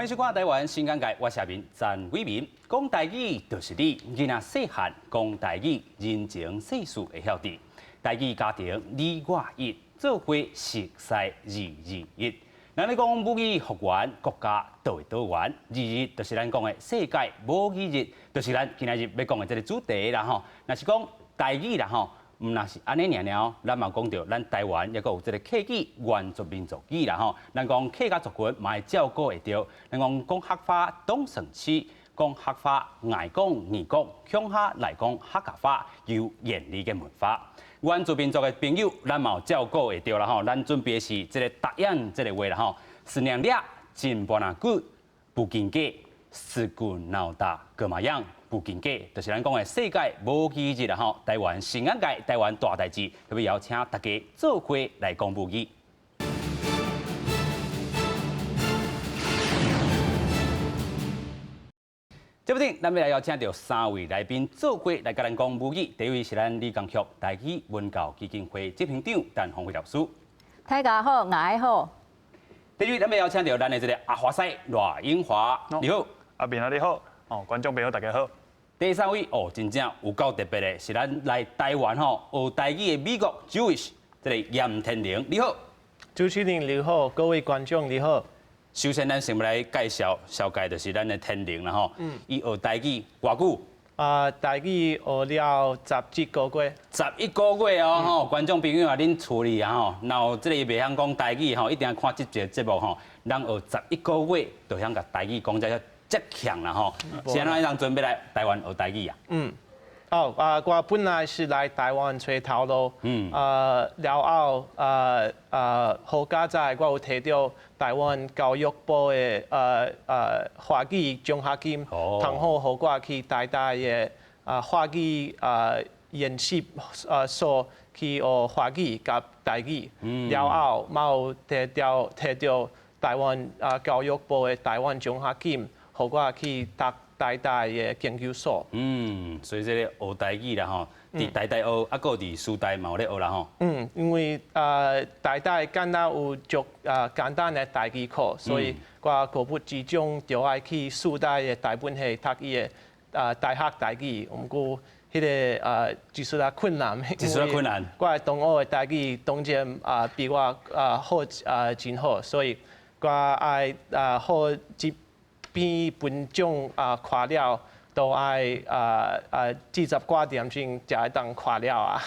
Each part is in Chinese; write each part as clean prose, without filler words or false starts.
欢迎收看台湾新眼界，我是面詹伟民。讲台语就是你，囡仔细汉讲台语，人情世事会晓得。台语家庭你我一，做伙熟悉日。咱咧讲母语复原，国家就会倒原。日就是咱讲的世界母语日，就是咱今仔日要讲的这个主题啦吼。若是讲台语啦吼。毋若是安尼尔尔，咱嘛讲到咱台湾也阁有即个客语原住民族语啦吼。咱讲客家族群嘛会照顾会着。咱讲客话懂成区，讲客话爱讲义讲，乡下来讲客家话有严厉嘅文化。原住民族嘅朋友，咱嘛有照顾会着啦吼。咱准备是即个答应即个话啦吼。是娘俩真波那骨，不见价，是骨闹大个嘛样。不见价，就是咱讲的世界母语日啦吼，台湾新眼界，台湾大代志，特别邀请大家做伙来讲母语。这部顶，咱要来邀请到3位来宾做伙来甲咱讲母语。第一位是咱理工局台语文教基金会执行长陈宏辉老师。大家好，我好。第二位，咱要邀请到咱的这个阿华西赖英华，你好。阿明啊，你好。观众朋友大家好。第3位真正有够特别的，是咱来台湾学台语的美国 Jewish 这个严天玲，你好。主持人你好，各位观众你好。首先，咱先来介绍就是咱的天玲啦吼。伊学台语偌久？台语学了11个月。11个月哦吼，观众朋友啊，恁厝里啊吼，若有即个袂晓讲台语吼，一定要看这个节目吼。咱学11个月，就晓甲台语讲这强啦吼，现在人准备来台湾学台语啊。我本来是来台湾找头路，了后好佳在我有摕到台湾教育部的华语奖学金，通好互我去台大的华语研习所去学华语甲台语，了后嘛有摕到台湾教育部的台湾奖学金。互我去读台大的研究所。所以这个学台语啦吼，伫台大学，啊，搁伫师大嘛有咧学啦吼。因为台大敢若有足简单的台语课，所以我国不之中就爱去师大的台本系读伊的大学台语，毋过迄个技术啊困难。技术困难。我的同学的台语当然比我好真好，所以我爱好边分奖看了，都爱40挂点钟才会当看了啊。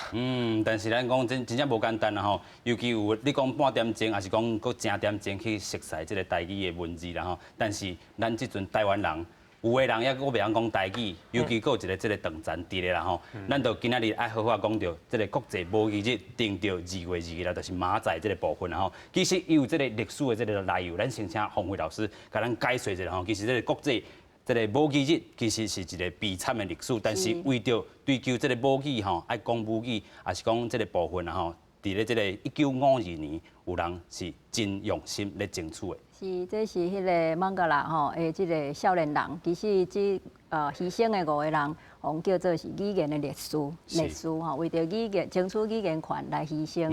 但是咱讲真正无简单啦吼，尤其有你讲半点钟，还是讲搁正点钟去熟悉这个台语的文字啦吼。但是咱即阵台湾人，有的人也搁袂晓讲台语，尤其搁有一个这个长残伫咧啦吼。咱就今仔日爱好好讲到这个国际母语日，定到2月2日啦，就是马仔这个部分啦吼。其实伊有这个历史的这个来由，咱先请洪辉老师甲咱解说一下吼。其实这个国际这个母语日其实是一个悲惨的历史，但是为着追求这个母语吼，爱讲母语，也是讲这个部分啦吼。伫咧这个1952年，有人是真用心咧争取的。是，这是迄个孟加拉吼的这个少年人，其实牺牲的5个人，我叫做是语言的烈士吼，为着语言争取语言权来牺牲。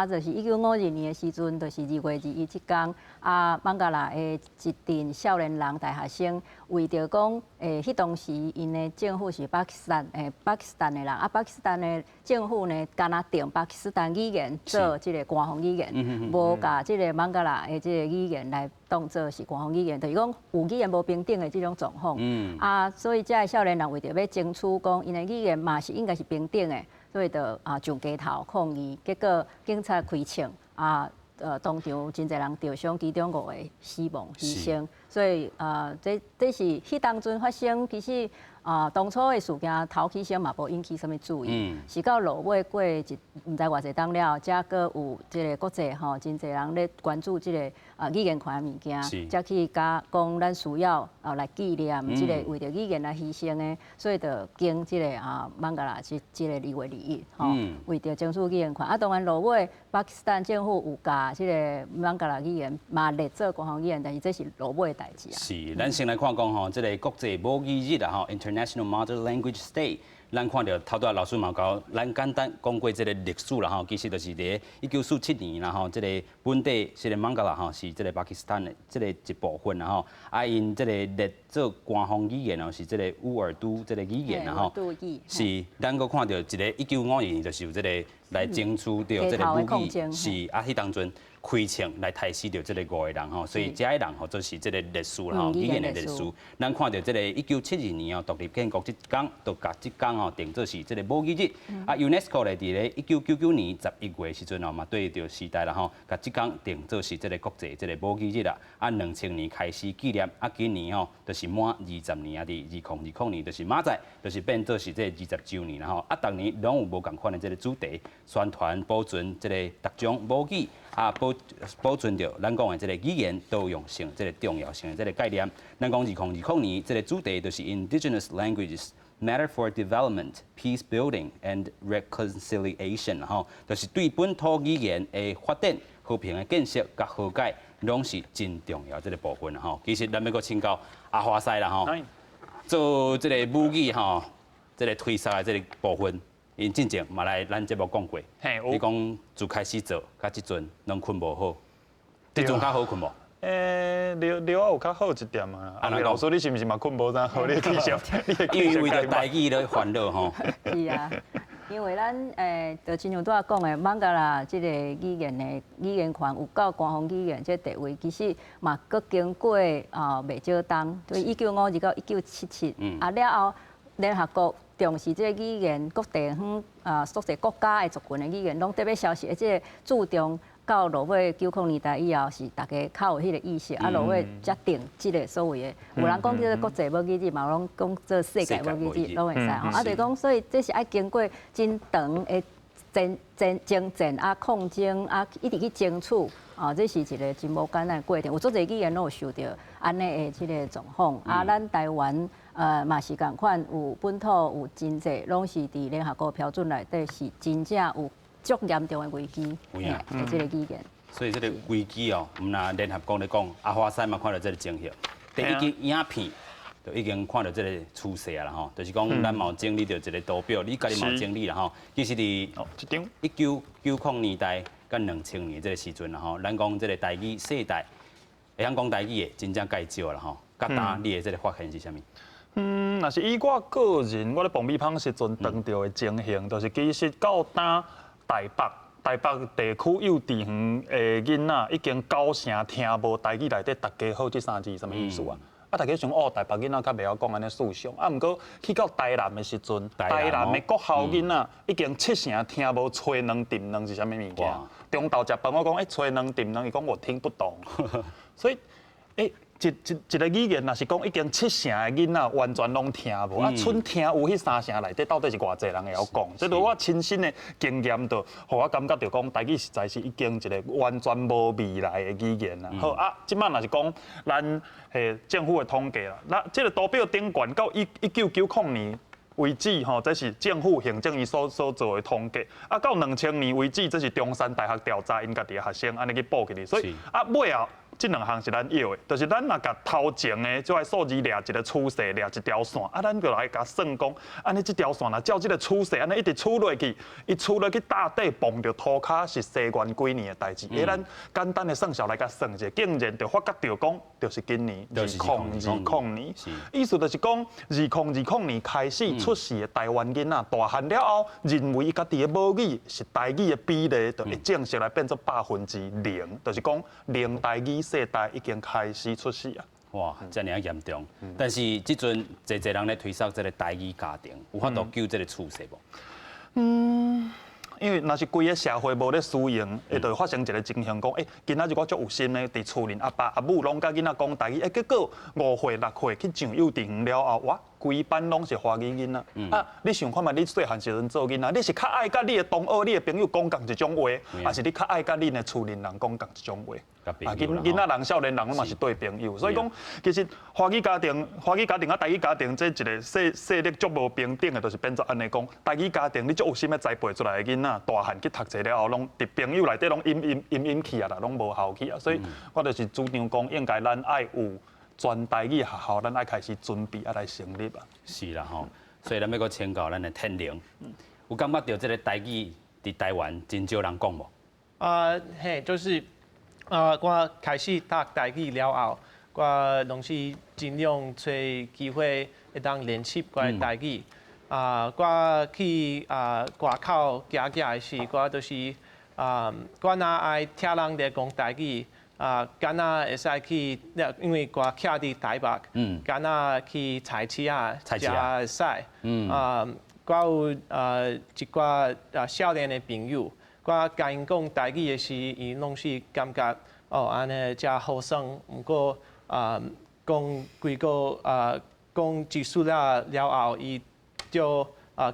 就是1952年的时阵，就是2月2日这天，孟加拉的一群少年人大学生，为着讲迄当时因的政府是巴基斯坦的人，巴基斯坦的政府呢，敢若定巴基斯坦语言做这个官方语言，无甲这个孟加拉的这个语言来当做是官方语言，就是讲有语言无平等的这种状况。所以这些少年人为着要争取讲，因的语言嘛是应该是平等的，所以就上街头抗议，结果警察开枪当场真侪人受伤，其中5个死亡牺牲。所以这是迄当阵发生，其实当初的事件头起先嘛无引起什么注意，是到落尾过毋知偌济冬了，才搁有即个国际吼，真侪人咧关注即个语言权的物件，才去讲咱需要来纪念即个为着语言来牺牲的，所以就经即个孟加拉即个2月2日吼，为着争取语言权。当然落尾巴基斯坦政府有甲即个孟加拉语言嘛列做官方语言，但是这是落尾的代志啊。是，咱先来看讲吼，即个国际母语日啊吼 ，International Mother Language Day。咱看到头拄老师嘛讲，咱简单讲过这个历史啦吼，其实就是伫1947年啦吼，这个本地这个孟加拉吼是这个巴基斯坦的这个一部分啦吼，啊因这个列做官方语言哦是这个乌尔都这个语言啦吼，是咱搁看到一个1952年就是有这个来争取到这个武器，是啊，迄当阵。开枪来杀死掉这个5个人吼，所以这个人吼就是这个历史啦吼，语言的历史。咱看到这个1972年哦，独立建国这天，就把这天吼定做是这个母语日。啊，UNESCO 咧伫咧1999年11月时阵哦，嘛对着时代啦吼，把这天定做是这个国际这个母语日啦。啊，2000年开始纪念，啊，今年吼就是满20年啊，伫2020年就是马仔，就是变做是这20周年啦吼。啊，逐年拢有无共款的这个主题，宣传保存这个各种母语。啊，保存着咱讲的这个语言多样性，这个重要性的这个概念。咱讲2020年，这个主题就是 Indigenous Languages Matter for Development, Peace Building and Reconciliation， 吼，就是对本土语言的发展、和平的建设、甲和解，拢是真重要这个部分吼。其实咱要搁请教阿华西啦吼，做这个母语吼，这个推萨的这个部分。因之前嘛来咱节目讲过，你讲自开始做，到即阵拢困无好，即阵较好困无？了有较好一点啊。啊，老师你是毋是嘛困无啥好？你继续，因为为着台语咧烦恼吼。是啊，因为咱就亲像拄仔讲的，孟加拉即个语言的语言权有到官方语言这地位，其实嘛佫经过袂少冬，对1952到1977，啊了后联合国。重视这个语言，各地方所在国家的族群的语言，拢特别消息，即个注重到落尾90年代以后，是大家较有迄个意识，啊落尾才定即个所谓的，有人讲叫做国际母语日，嘛有人讲做世界母语日，拢会使吼。啊，就是讲，所以这是爱经过真长的征战啊、抗争啊，一直去争取。这是一个真无简单的过程。有足侪语言拢有受到安尼的即个状况。啊，咱台湾嘛是共款，有本土有真侪，拢是伫联合国标准内底是真正有足严重的危机。有影，即个语言。所以这个危机哦，毋若联合国咧讲，阿华西嘛看到这个征兆，第一支影片就已经看到这个趋势啦吼，就是讲咱嘛有整理到一个图表，你家己嘛有整理啦吼。其实伫1990年代。跟2000年这个时阵啦吼，咱讲这个台语世代，会晓讲台语的真正介少啦吼。甲呾你的这个发现是啥物？若是以我个人，我咧蹦米芳时阵碰到的情形，就是其实到呾台北地区幼稚园的囡仔已经9成听无台语内底大家好这3字什么意思啊？啊，大家想台北囡仔较袂晓讲安尼思想，啊，毋过去到台南的时阵，台南的国校囡仔已經7成聽無炊兩點兩是啥物物件。中晝食飯我講炊兩點兩，伊講我聽不懂。所以一個語言，若是講已經7成的囡仔完全攏聽無，啊，剩聽有迄3成內底到底是偌濟人會曉講？這就我親身的經驗，就互我感覺到講台語實在是已經一個完全無未來的語言啦。好啊，即擺若是講咱政府的統計啦，那這個圖表頂懸到1990年。為止吼，這是政府行政院所做的統計。啊，到2000年為止，這是中山大學調查因家己的學生安尼去報起嚟。所以啊，尾後這兩項是咱要的，就是咱若甲頭前的這個數字掠一個趨勢，掠一條線，啊，咱就來甲算講，安尼這條線若照這個趨勢，安尼一直趨落去，伊趨落去大底碰着塗骹是西元幾年的代志。咱簡單的算數來甲算一下，竟然就發覺到講，就是今年2020年，意思就是講2020年開始。出世的台灣囡仔大漢了後，認為伊家己的母語是台語的比例，就會正式來變做0%，就是講零台語世代已經開始出世啊！哇，這樣嚴重。但是即陣濟人咧推測這個台語家庭，有法度救這個趨勢無？因為若是規個社會無咧使用，會就會發生一個情形講，今仔日我足有心咧，佇厝裡阿爸阿母攏甲囡仔講台語，結果5歲6歲去上幼稚園了後，哇！規班攏是華語囡仔，啊！你想看嘛？你細漢時陣做囡仔，你是較愛甲你的同學、你的朋友講共一種話，還是你較愛甲你的厝鄰人講共一種話？囡仔人、少年人，攏嘛是對朋友，所以講其實華語家庭啊，台語家庭，這一個勢力足無平等的，就是變做安尼講。台語家庭你足有心要栽培出來的囡仔，大漢去讀冊了後，攏佇朋友內底攏陰去啊啦，攏無效去啊。所以我就是主張講，應該咱愛有。全台語學校，咱愛開始準備，來成立啊。是啦吼，所以咱要搁请教咱的天灵，有感觉到这个台语伫台湾真少人讲无？嘿，就是我开始读台语了后，我拢是尽量找机会会当练习我的台语。我去外口行行的时，我都是我若爱听人咧讲台语。敢若会使去，因为我徛伫台北，敢若去菜市啊，食会使。我有一寡少年的朋友，我甲因讲台语的时，伊拢是感觉安尼遮好耍。毋过讲几个讲结束了后，伊就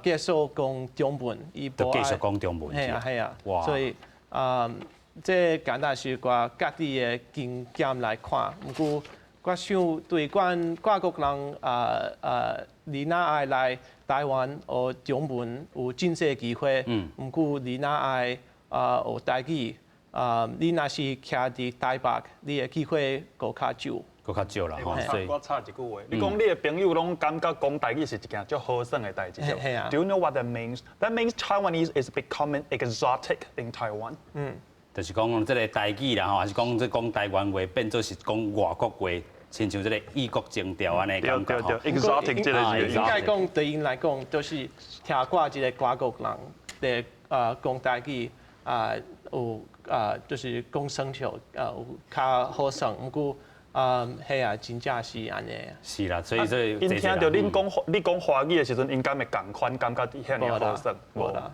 继续讲中文，伊无爱。继续讲中文。系啊，所以这简单是我家己的经验来看，不过我想对阮外国人你若爱来台湾学中文有真侪机会，不过你若爱学台语，你若是徛伫台北，你的机会搁较少。搁较少啦，吼，所以我插一句话，你讲你的朋友拢感觉讲台语是一件足好耍的代志。Do you know what that means? That means Taiwanese is becoming exotic in Taiwan. 就是讲这个台语啦，吼，还是讲这讲台湾话变做是讲外国话，亲像这个异国情调安尼感觉吼。exotic 这个应该讲对因来讲，都是听过一个外国人的讲台语有就是讲生笑有较好耍，不过嘿啊，真正是安尼。是啦，所以这因听到你讲华语的时阵，应该会共款感觉遐尔好耍。无啦。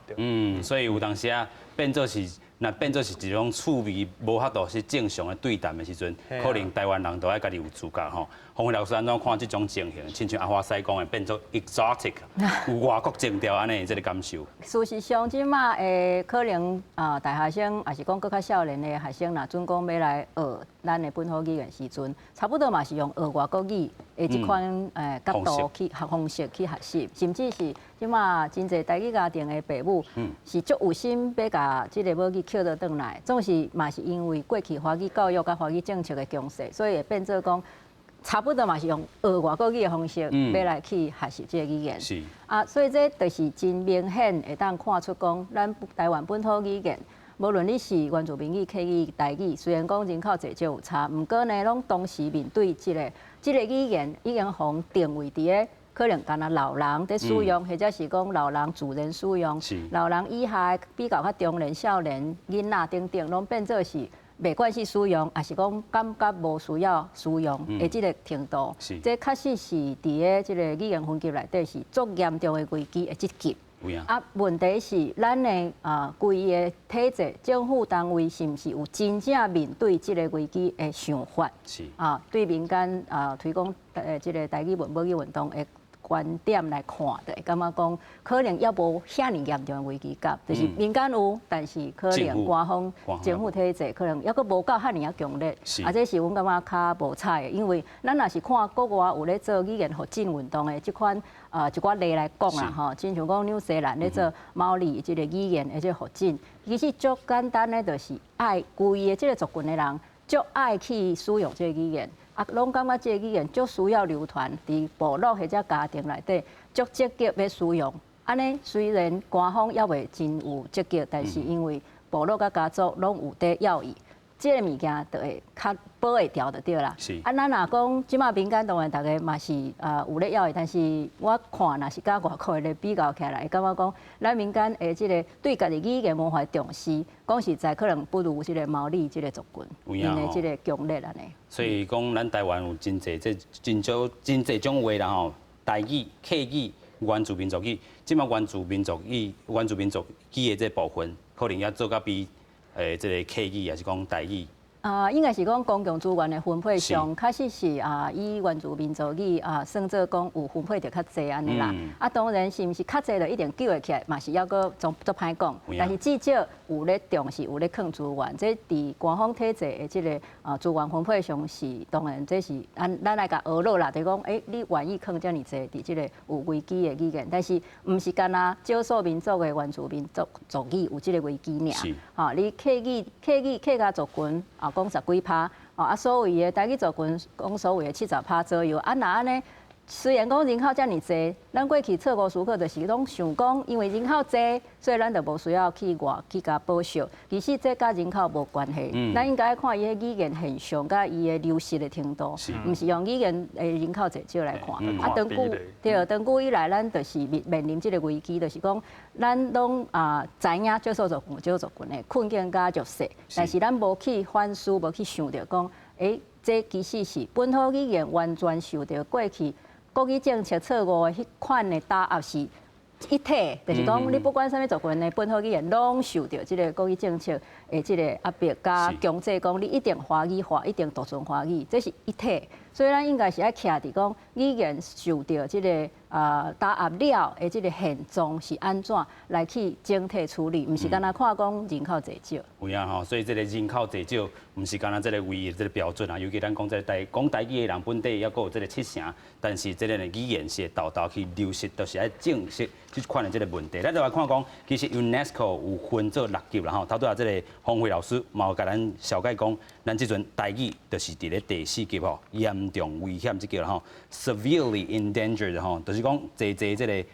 所以有当时啊，变做是一种趣味，无法度是正常的对谈的时阵，可能台湾人都爱家己有自觉吼。洪伟老师安怎看这种情形？亲像阿花西讲的，变做 exotic， 有外国情调安尼这个感受。事实上，即马可能大学生，也是讲更较少年的学生，若准讲要来学咱的本土语言时阵，差不多嘛是用学外国语的这款角度去方式去学习，甚至是即马真侪台语家庭的父母，是足有心要甲即个母语捡倒转来，总是嘛是因为过去华语教育甲华语政策的强势，所以会变做讲。差不多嘛是用学外国语的方式，要来去学习这个语言。是所以这就是真明显会当看出讲，咱台湾本土语言，无论你是原住民语、客语、台语，虽然讲人口侪少有差，毋过呢，拢同时面对这个语言已经互定位伫个可能干那老人在使用，或者是讲老人自然使用，老人以下比较较中年、少年、囡仔等等，拢变做是。袂管是使用，还是讲感觉无需要使用的这个程度，这确实是伫个这个语言分级内底是足严重的危机的一级。问题是咱的规个体制、政府单位是毋是有真正面对这个危机的想法？对民间推广这个台语母语运动的。观点来看的，感觉讲可能也无遐尼严重的危机感，就是民间有，但是可能官方政府体制可能抑阁无够遐尼啊强烈，这是阮感觉较无彩的，因为咱若是看国外有咧做语言复振运动的即款一寡例来讲啦吼，亲像讲纽西兰咧做毛利即个语言的即个复振，其实足简单的，就是爱规个即个族群的人，足爱去使用即个语言。拢感觉这个语言足需要流传伫部落或者家庭内底，足积极要使用。安尼虽然官方也未真有积极，但是因为部落甲家族拢有在要义，这个物件就会较保会调就对啦。咱若讲即马民间当然大家嘛是有咧要义，但是我看若是甲外国咧比较起来，感觉讲咱民间的即个对家己语言文化重视，讲实在可能不如即个毛利即个族群，因的即个强烈安尼。所以讲，咱台湾有真侪真侪种话啦吼，台语、客语、原住民族语，即马原住民族语的这部分，可能也做甲比这个客语还是讲台语。应该是讲公共资源的分配上，确实是以原住民族语算做讲有分配着较济安尼啦。当然是毋是较济就一定救会起来，嘛是要个做歹讲。但是至少有咧重视，有咧放资源，这伫官方体制的即个资源分配上是，当然这是咱来甲学落啦，就讲你愿意放遮尔济伫即个有危机的语言，但是毋是干那少数民族的原住民族语有即个危机尔。你客家族群讲10几%，所谓的台语族群讲所谓的70%左右，若安尼虽然讲人口遮尔济，咱过去测过数课就是拢想讲，因为人口济，所以咱就无需要去外去甲补偿。其实这甲人口无关系，咱应该看伊个语言现象，甲伊个流失的程度，毋是用语言诶人口济少来看。啊，长久对，长久以来咱就是面临即个危机，就是讲咱拢知影少数族群、少数族群的困境甲弱势，但是咱无去反思，无去想着讲，这其实是本土语言完全受到过去国语政策错误的迄款的打压是一体，就是讲你不管啥物族群的本土语言，拢受到即个国语政策的即个压迫加强制，讲你一定华语化，一定独尊华语，这是一体。所以咱应该是爱徛伫讲语言受到即个打压了的即个现状是安怎来去整体处理，毋是干那看讲人口济少。有影吼，所以这个人口济少，毋是干那这个唯一的这个标准啊。尤其咱讲这个讲台语的人本地，还佫有这个7成，但是这个语言是豆豆去流失，都是爱正视这款的这个问题。咱就来看讲，其实 UNESCO 有分做6级啦吼。头拄啊，这个洪慧老师嘛有甲咱小解讲，咱即阵台语就是伫咧第4级吼，严重危险即叫啦吼 ，severely endangered 吼，就是讲这个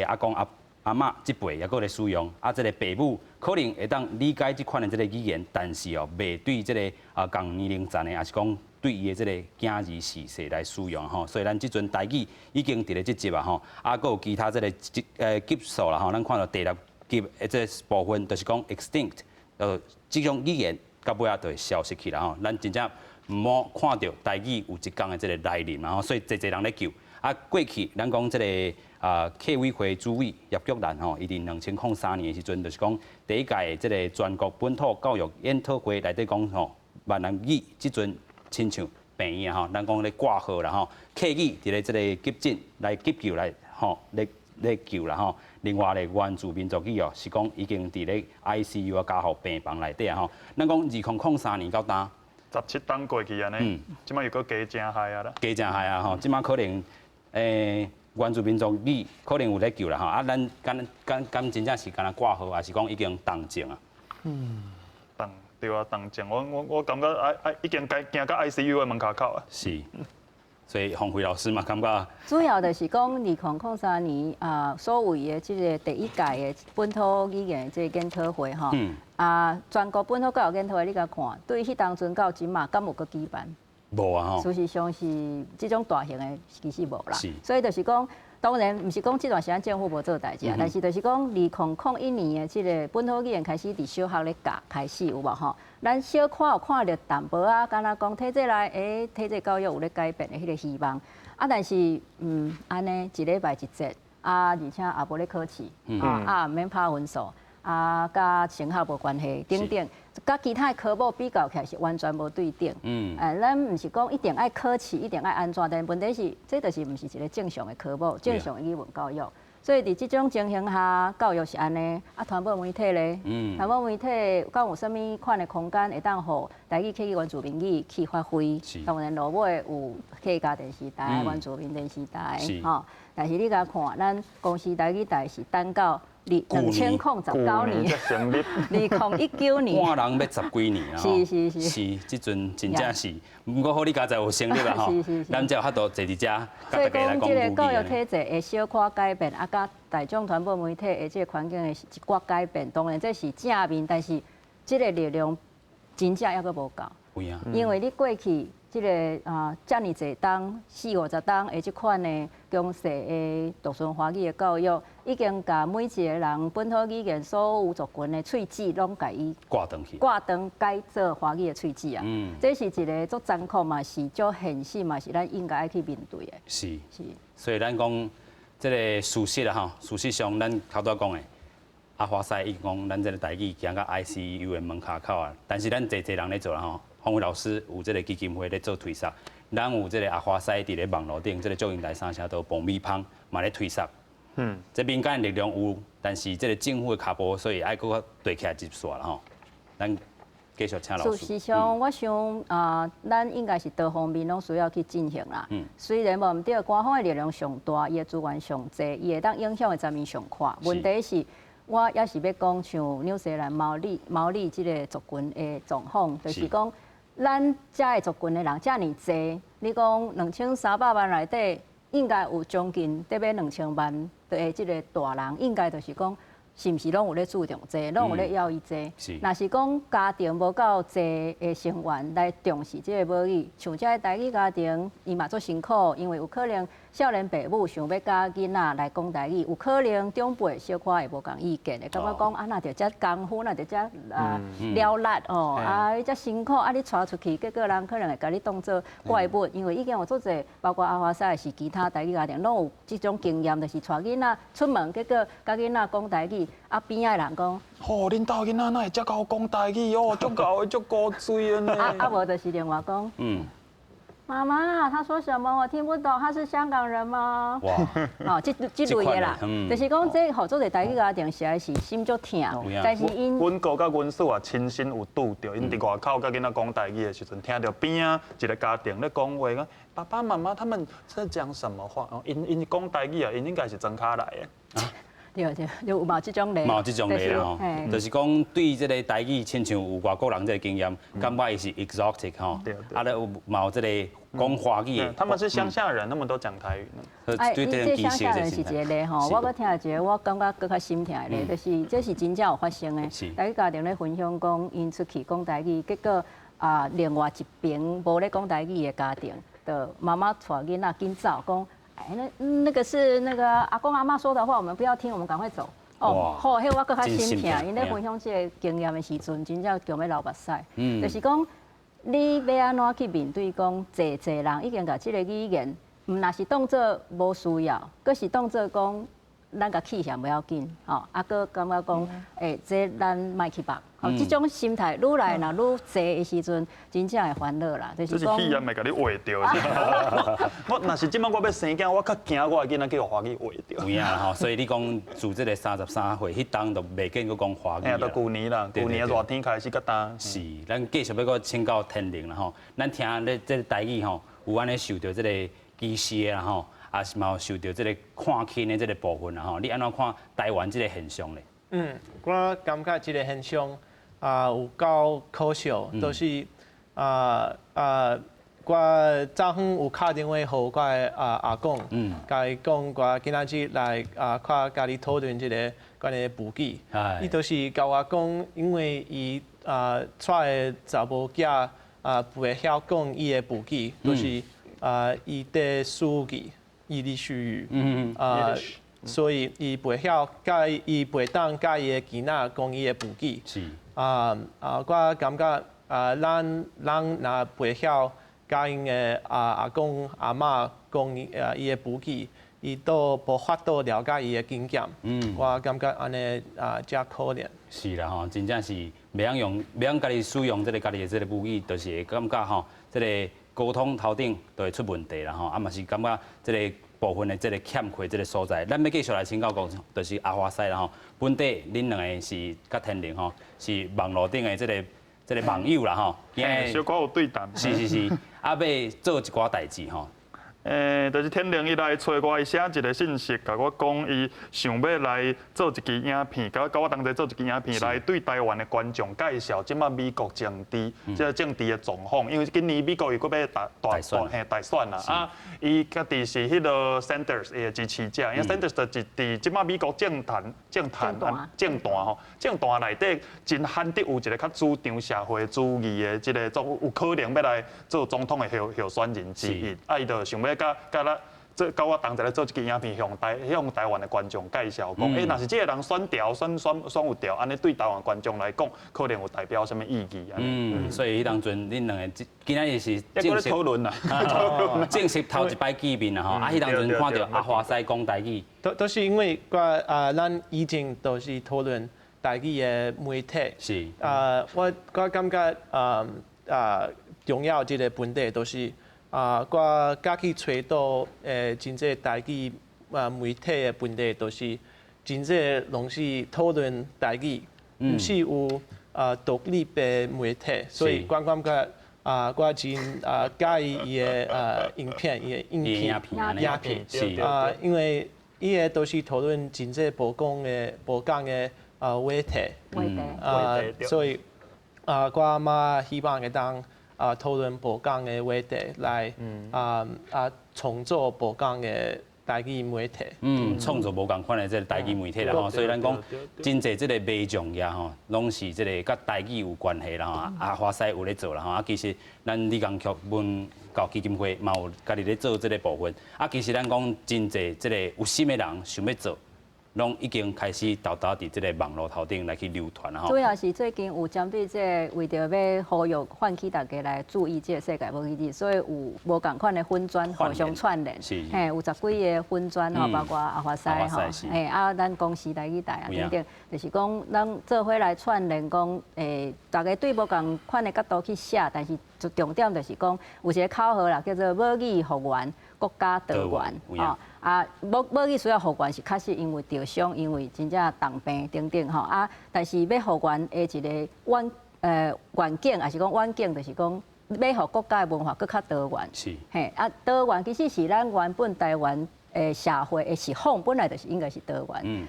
阿公阿嬷即辈也佫咧使用，啊，这个父母可能会当理解即款的这个语言，但是哦，未对这个共年龄层的，也是讲对伊的这个囝儿时势来使用吼。所以咱即阵台语已经伫咧即级啊吼，啊，佫有其他这个级数啦吼，咱看到第6级的这部分，就是讲 extinct，即种语言到尾仔就会消失去啦吼。咱真正毋好看到台语有一天的这个来临，然后所以侪人咧救。啊，过去咱讲这个客委会主委叶菊兰吼，伊伫2003年的时阵，就是讲第一届这个全国本土教育研讨会内底讲吼，闽南语即阵亲像病院吼，咱讲咧挂号啦吼，客语伫咧这个急诊来急救来吼，咧救啦吼。另外咧原住民族语哦，是讲已经伫咧 ICU 啊加护病房内底啊吼。咱讲2003年到当17档过去安尼，即摆又搁加正害啊啦，加正害啊吼，即摆可能。原住民族语可能有咧救啦吼，啊，咱敢真正是敢若挂号，还是讲已经动静啊？对啊，动静，我感觉已经行到 ICU 的门口啊。是，所以洪慧老师嘛感觉。主要就是讲2003年所谓的即个第一届的本土语言即个研讨会吼，全国本土教育研讨会你甲看，对迄当阵到今嘛，敢有搁举办？无啊吼，事实上是这种大型的其实无啦，是所以就是讲，当然毋是讲这段时间政府无做代志啊，但是就是讲2001年的这个本土语言开始伫小学咧教开始有无吼？咱小看有看着淡薄啊，敢若讲体制内体制教育有咧改变的迄个希望啊，但是安尼一礼拜一节啊，而且也无咧考试啊，毋免拍分数啊，甲成效无关系，等等。甲其他科目比较起来是完全无对等。咱毋是讲一定爱考试，一定爱安怎，但问题是，这就是毋是一个正常的科目，正常的语文教育。所以伫这种情形下，教育是安尼，啊，传播媒体咧，传播媒体敢有啥物款的空间会当互台语、客语、原住民语去发挥？当然，落尾有客家电视台、原住民电视台，吼。但是你甲看，咱公司台语台是等到2019年，2019年，换人要10几年啊！是，即阵真正是，不过好你家在有成立啊吼，咱才有法度坐伫遮，所以讲，即个教育体制会小可改变，啊，甲大众传播媒体的即个环境的一寡改变，当然这是正面，但是即个力量真正还阁无够。因为你过去即个遮尔侪档40-50档的即款的强势的独尊华语的教育，已经甲每一个人本土语言所有族群的喙齿拢甲伊挂断改做华语的喙齿啊。这是一个足残酷嘛，是足现实嘛，是咱应该爱去面对的。是。所以咱讲即个事实啊吼，事实上咱头拄讲的。阿华西伊讲，咱这个台语行到 ICU 的门口啊，但是咱侪人咧做啦吼。洪伟老师有这个基金会咧做推测，咱有这个阿华西伫咧网络顶，这个祝英台三声都爆米芳嘛咧推测。这民间力量有，但是这个政府的脚步，所以爱搁对起来一线啦吼。咱继续请老师。事实上，我想咱应该是多方面拢需要去进行啦。虽然无毋对，官方的力量上大，伊的资源上济，伊会当影响的层面上宽。问题是。我也是要讲像纽西兰毛利即个族群的状况，就是讲咱遮的族群的人遮尔济，你讲2300万内底应该有将近得要2000万的这个大人，应该就是讲。是毋是拢有咧注重这，拢有咧要伊这？若是讲家庭无够济的成员来重视这个母语，像这台语家庭，伊嘛做辛苦，因为有可能少年爸母想要教囡仔来讲台语，有可能长辈小可会无共意见的，感觉讲啊，那着遮功夫，那着遮了力哦，啊，你遮辛苦，啊，你带出去，结果人可能会甲你当做怪物，因为已经有做者，包括阿华赛是其他台语家庭，拢有这种经验，就是带囡仔出门，结果甲囡仔讲台语。啊，边仔人讲，哦，恁兜囡仔哪会遮够讲台语哦，足够的，足高水的呢。无就是另外讲，妈妈，他说什么我听不懂，他是香港人吗？哇，哦，这类的啦，就是讲这合作的台语家庭实在是心足痛，但是因阮哥甲阮嫂啊，亲身有拄着，因伫外口甲囡仔讲台语的时阵，听到边啊一个家庭咧讲话，讲爸爸妈妈他们在讲什么话？哦，因讲台语啊，因应该是真卡来的。对，有嘛这种例，嘛有这种例啦吼，就是讲对这个台语，亲像有外国人这个经验，感觉伊是 exotic 吼，啊咧嘛有这个讲华语的。他们是乡下人，他们都讲台语呢。哎，这乡下人是一个例吼，我搁听一个，我感觉搁较心痛的例，就是这是真正有发生的。台语家庭咧分享讲，因出去讲台语，结果另外一边无咧讲台语的家庭，就妈妈带囡仔紧走讲。那个是那个阿公阿妈说的话，我们不要听，我们赶快走。哦，好，迄我搁较心痛，因咧分享这个经验的时阵，真正叫要流目屎。就是讲，你要安怎去面对讲，侪人已经甲这个语言，毋若是当作无需要，搁是当作讲，咱甲气象不要紧，吼，啊，搁感觉讲，这咱莫去绑。哦，这种心态愈来若愈济的时阵，真正会烦恼啦。就是讲，气焰会甲你画着。我若是即摆我要生囝，我较惊我的囡仔叫华语画着。有影啦吼，所以你讲自这个33岁，迄当就袂见佫讲华语。哎呀，都旧年啦，旧年热天开始甲打。是，咱继续要佫请教天灵啦吼，咱听咧这台语吼，有安尼受到这个歧视啦吼，也是嘛有受到这个看轻的这个部分啦吼，你安怎看台湾这个现象咧？我感觉这个现象。有够可笑，就是我早昏有打电话给我阿公，甲伊讲我今仔日来看家己讨论这个关于补给，伊就是甲我讲，因为伊带的查某囝不会晓讲伊的补给，就是伊的书记，伊的属语，所以伊袂晓甲伊袂当甲伊的囡仔讲伊的补给。我感觉咱若袂晓甲因的阿公阿嬷讲伊的补给，伊都无法度了解伊的经验。我感觉安尼真可怜。是啦吼，真正是袂晓用，袂晓家己使用这个家己的这个武器，就是会感觉吼，这个沟通头顶都会出问题啦吼，啊嘛是感觉这个。部分的这个欠缺这个所在，咱要继续来请教讲，就是阿华西啦吼，本地恁两个是甲天灵吼，是网络顶的这个网友啦吼，小可有对谈。是，啊要做一寡代志吼。就是天灵伊来找我，伊写一个信息，甲我讲伊想要来做一支影片，甲我同齐做一支影片，来对台湾的观众介绍即马美国政治，即个政治的状况。因为今年美国伊搁要大选啦，啊，伊家己是迄个 Sanders 的支持者，因为 Sanders 就伫即马美国政坛内底真罕得有一个较主张社会主义的即个有可能要来做总统的候选人之一，啊，伊就想要。甲我同齐咧做一支影片，向台湾的观众介绍讲，若是这个人选有调，安尼对台湾观众来讲，可能有代表什么意义啊？所以迄当阵恁两个今仔日是正式讨论啦，正式头一摆见面啦吼，迄当阵看到阿华西讲台语，都是因为咱以前都是讨论台语的媒体，是我感觉重要这个问题都是。我家去找到真正台语媒体的问题，就是真正拢是讨论台语，毋是有独立的媒体，所以我感觉我真介意伊的影片，伊的影片，因为伊个都是讨论真正无讲的话题，所以我嘛希望会当讨论宝港的话题，来创作宝港的台语媒体。创作无共款的这个台语媒体啦吼，所以咱讲真侪这个媒匠业吼，拢是这个甲台语有关系啦吼，啊华西有咧做啦吼，啊其实咱理工局文教基金会嘛有家己咧做这个部分，啊其实咱讲真侪这个有心的人想要做。拢已经开始豆豆伫这个网络头顶来去流传啦吼。主要是最近有针对这为着要呼吁唤起大家来注意这个世界母语日，所以有无共款的粉砖互相串联，嘿，有10几个粉砖吼，包括阿华西吼，嘿，啊，咱公司台语台啊等等，就是讲咱做伙来串联，讲大家对无共款的角度去写，但是重点就是讲有一个口号啦，叫做母语复原。国家导员，吼母语需要复原是确实因为受伤，因为真正重病等等吼但是要复原的一个远景，还是讲远景，就是讲要互国家的文化更较多元。是，嘿多元其实是咱原本台湾社会的实况本来就是应该是多元。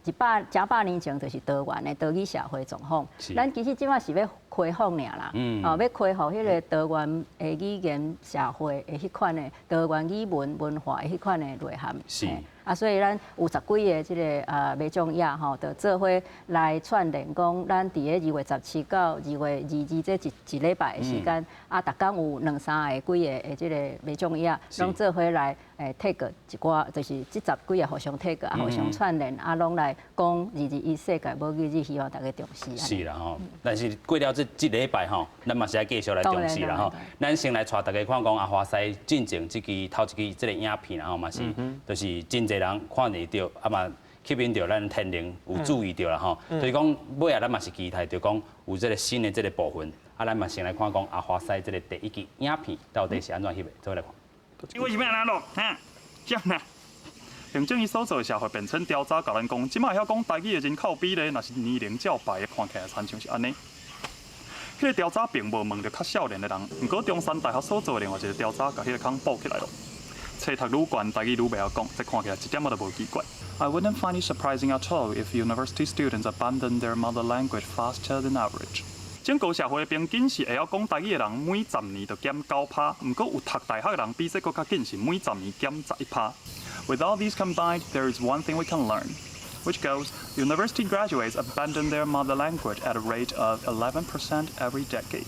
正100年前就是多元的多语社会状况。咱其实即摆是要开放尔啦，要开放迄个多元的语言社会的迄款的多元语文文化的迄款的内涵。是。所以咱有10几个即个媒匠业吼，就做伙来串联，讲咱伫个2月17到2月22这一礼拜的时间，逐工有2、3个几个即个媒匠业，拢做伙来take 一寡，就是这10几个互相 take 互相串联，拢来讲2021世界母语日，希望大家重视。是啦吼，但是过了这礼拜吼，咱嘛是要继续来重视啦吼。咱先来带大家看讲阿华西进前头一支这个影片啦吼，嘛是，就是真侪人看得到，啊嘛吸引到咱天灵有注意到啦吼。所以讲尾啊，咱嘛是期待着讲有这个新的这个部分，啊咱嘛先来看讲阿华西这个第一支影片到底是安怎翕的，做来看。因为是要安怎录，这样啦。行政院所做的社会变迁调查，甲咱讲，即摆晓讲台语的人口比例，若是年龄较白的，看起来亲像是安尼。迄个调查并无问着较少年的人，不过中山大学所做的另外一个调查，甲迄个坑补起来咯。册读愈悬，台语愈袂晓讲，这看起来一点仔都无奇怪。I wouldn't find it surprising at all if university students abandon their mother language faster than average. 整个社会的平均是会晓讲台语的人，每10年就减9%，不过有读大学的人比这个较紧，是每10年减11%。With all these combined, there is one thing we can learn, which goes: university graduates abandon their mother language at a rate of 11% every decade.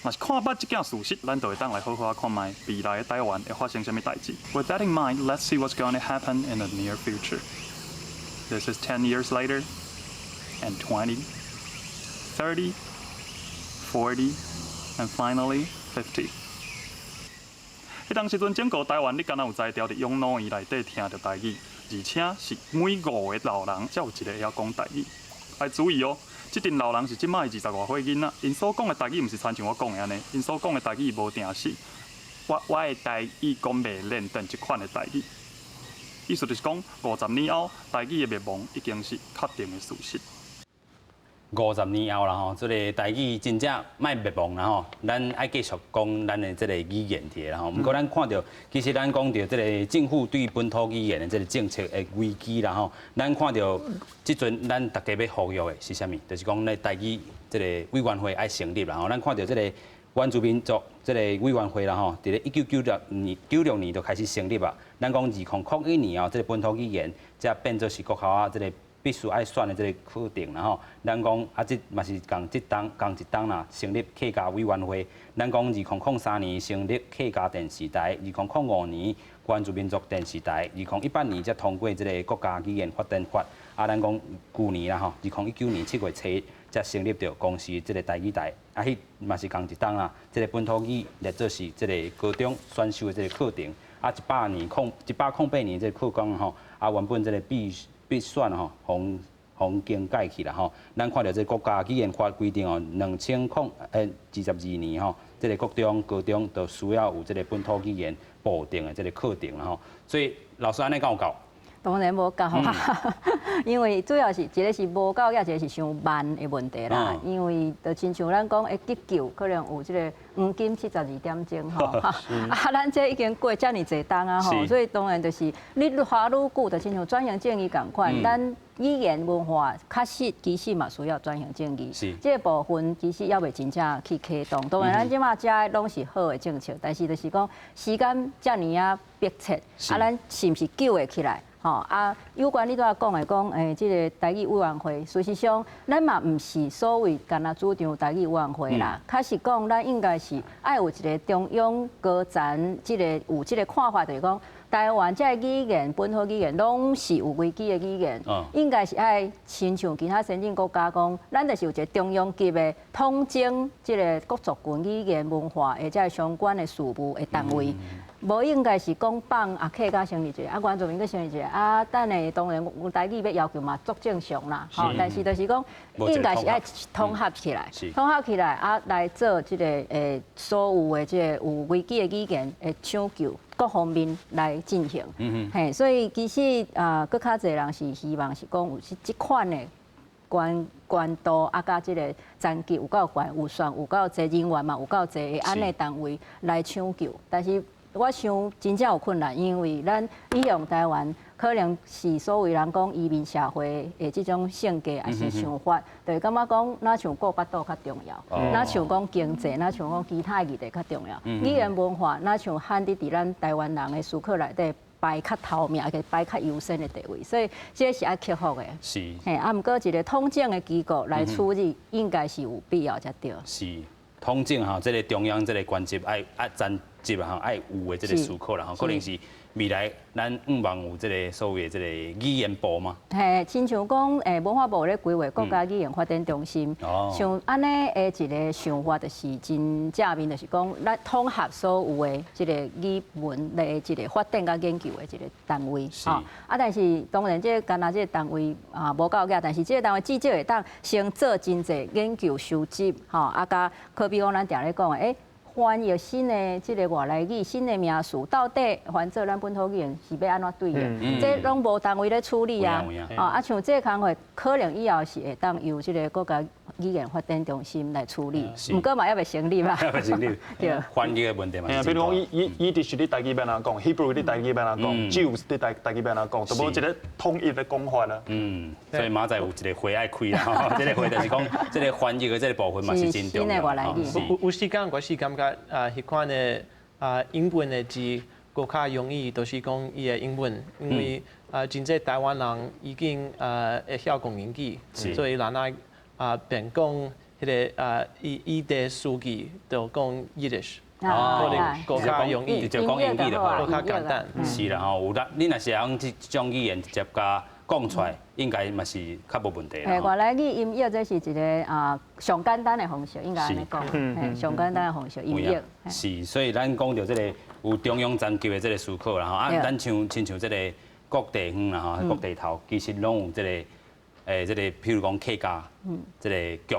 若是看捌这件事实，咱就会当来好好看卖未来的台湾会发生什么代志。With that in mind, let's see what's going to happen in the near future. This is 10 years later, and 20, 30, 40, and finally 50. 迄当时阵，整个台湾你敢若有才调伫养老院内底听着台语，而且是每5个老人才有一个会晓讲台语。要注意哦，这阵老人是即摆20外岁囡仔，因所讲的台语毋是亲像我讲的安尼，因所讲的台语无定死。我的台语讲袂练等即款的台语，意思就是讲50年后台语的灭亡已经是确定的事实。50年后啦吼，这个台语真正卖灭亡啦吼，咱爱继续讲咱的这个语言题啦吼。不过咱看到，其实咱讲到这个政府对本土语言的这个政策的危机啦吼，咱看到即阵咱大家要呼吁的是啥物？就是讲咧台语这个委员会爱成立啦吼。咱看到这个原住民族这个委员会啦吼，伫咧1996年就开始成立啊。咱讲2001年后，这个本土语言才变做是国校啊这个。必须爱选的这个课程啦吼，咱讲这嘛是共一档啦，成立客家委员会。咱讲2003年成立客家电视台，2005年原住民族电视台，2018年才通过这个国家语言发展法。咱讲去年啦吼，2019年7月初才成立着公司这个台语台，迄嘛是共一档啦，这个本土语列做是这个高中选修的这个课程。108年这个课纲吼，原本这个必选吼，红更改去啦吼。咱看到这国家语言法规定哦，2022年吼，这个国中、高中都需要有这个本土语言固定的这个课程啦吼。所以老师安尼够唔够？当然无够因为主要是一个是无够，也一个是伤慢的问题啦。因为就亲像咱讲，急救可能有这个黄金72点钟吼，咱这已经过遮尔侪冬啊吼，所以当然就是你花愈久，就亲像转型正义共款，咱语言文化确实其实嘛需要转型正义。是。这个部分其实也未真正去启动。当然，咱即马遮拢是好的政策，但是就是讲时间遮尔啊迫切，咱是毋是救会起来？有关你拄仔讲的讲，即个台语委员会，事实上，咱嘛毋是所谓干那主张台语委员会啦。确实讲，咱应该是爱有一个中央高层，有即个看法，就是讲。台湾这语言、本土语言拢是有危机的语言，应该是爱亲像其他先进国家讲，咱就是有一个中央级的统整这个各族群语言文化，或者相关的事务的单位，无应该是讲放客家成立一个，原住民个成立一个，等下当然台语要要求嘛足正常啦，但是就是讲应该是爱统合起来，来做这个所有的这个有危机的语言的抢救。各方面来进行，所以其实搁较侪人是希望是讲有即款的关度，甲即个层级有够悬，有算有够侪人员嘛，有够侪安尼单位来抢救，但是我想真正有困难，因为咱利用台湾。可能是所谓人讲移民社会的这种性格，还是想法，就是感觉讲，哪像国巴肚较重要，哪像讲经济，哪像讲其他议题较重要。语言文化，哪像汉伫咱台湾人的思考内底排较头名，个排较优先的地位，所以这是要克服的。是。毋过一个统整的机构来处理，应该是有必要才对。是。统整吼，这个中央这个关节爱专辑吼，爱有的这个思考啦吼，可能是。未来咱望有这个所谓的这个语言部吗？亲像讲，文化部咧规划国家语言发展中心，像安尼的一个想法，就是真正面，就是讲咱统合所有的这个语文的一个发展甲研究的一个单位。但是当然，这干那这个单位无够格，但是这个单位至少会当先做真侪研究收集，甲可比讲咱常咧讲的，翻译新的这个外来语、新的名词，到底翻做咱本土语言是要安怎对应？这拢无单位咧处理啊！像这个工作，可能以后是会当由这个国家语言发展中心来处理，不过嘛还未成立嘛。还未成立。对。翻译的问题嘛。比如讲，伊就是你台语要安怎讲 ，Hebrew 你台语要安怎讲 ，Jews 你台语要安怎讲，就无一个统一的讲法啦。所以明仔有一个会爱开啦，这个会就是讲，这个翻译的这个部分嘛是真重要。有时间我是感觉迄款的英文的字更较容易，就是讲伊的英文，因为真济台湾人已经会晓讲英语，所以咱便讲迄个伊的书记就讲 Yiddish， 可能更较容易，就讲英语就好了，更较简单。是啦吼，有你若是用这种语言直接甲讲出来，应该嘛是较无问题啦。外来语音译这是一个上简单的方式，应该安尼讲，上简单的方式音译。是，所以咱讲到这个有中央层级的这个思考啦吼，咱亲像这个各地方啦吼，各地头其实拢有这个这个，譬如讲客家这个局。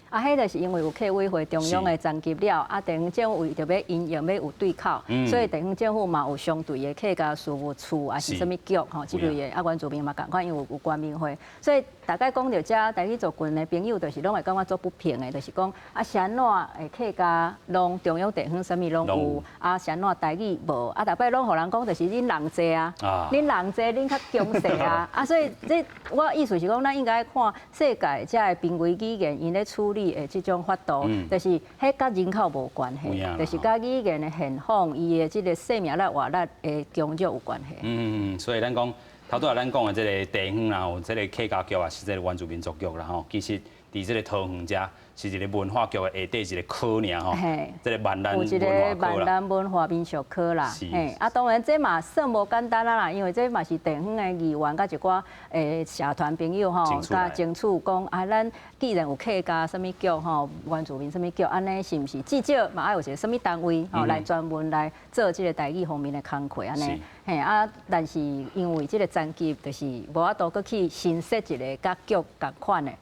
迄就是因为有客委会中央的层级了，地方政府为着要因应要有对口，所以地方政府嘛有相对的客家事务处，还是什么局吼，这类的原住民嘛共款，因为有官民会，所以大概讲到遮，台语族群的朋友就是拢会感觉做不平的，就是讲是安怎客家拢中央地方什么拢有，是安怎台语无，大摆拢互人讲就是恁人济啊，恁人济恁较强势啊，所以这我意思是讲，咱应该看世界遮的濒危语言，因咧处理。这种法度，就是迄甲人口无关系，就是甲语言的现况，伊的这个生命力、活力的强弱有关系。所以咱讲，头拄仔咱讲的这个地方啦，有这个客家局啊，是这个原住民族局啦吼，其实伫这个桃园遮是一个文化局的下底一个科尔吼，这个万兰文化科啦。有一个万兰文化民俗科啦，当然这嘛算无简单啦，因为这嘛是地方的议员甲一寡社团朋友吼，甲争取讲咱既然有客家什么局吼，原住民什么局，安尼是毋是至少嘛要有一个什么单位吼来专门来做这个台语方面的工作安尼。但是因为这个层级就是无法度搁去新设一个甲局共款的。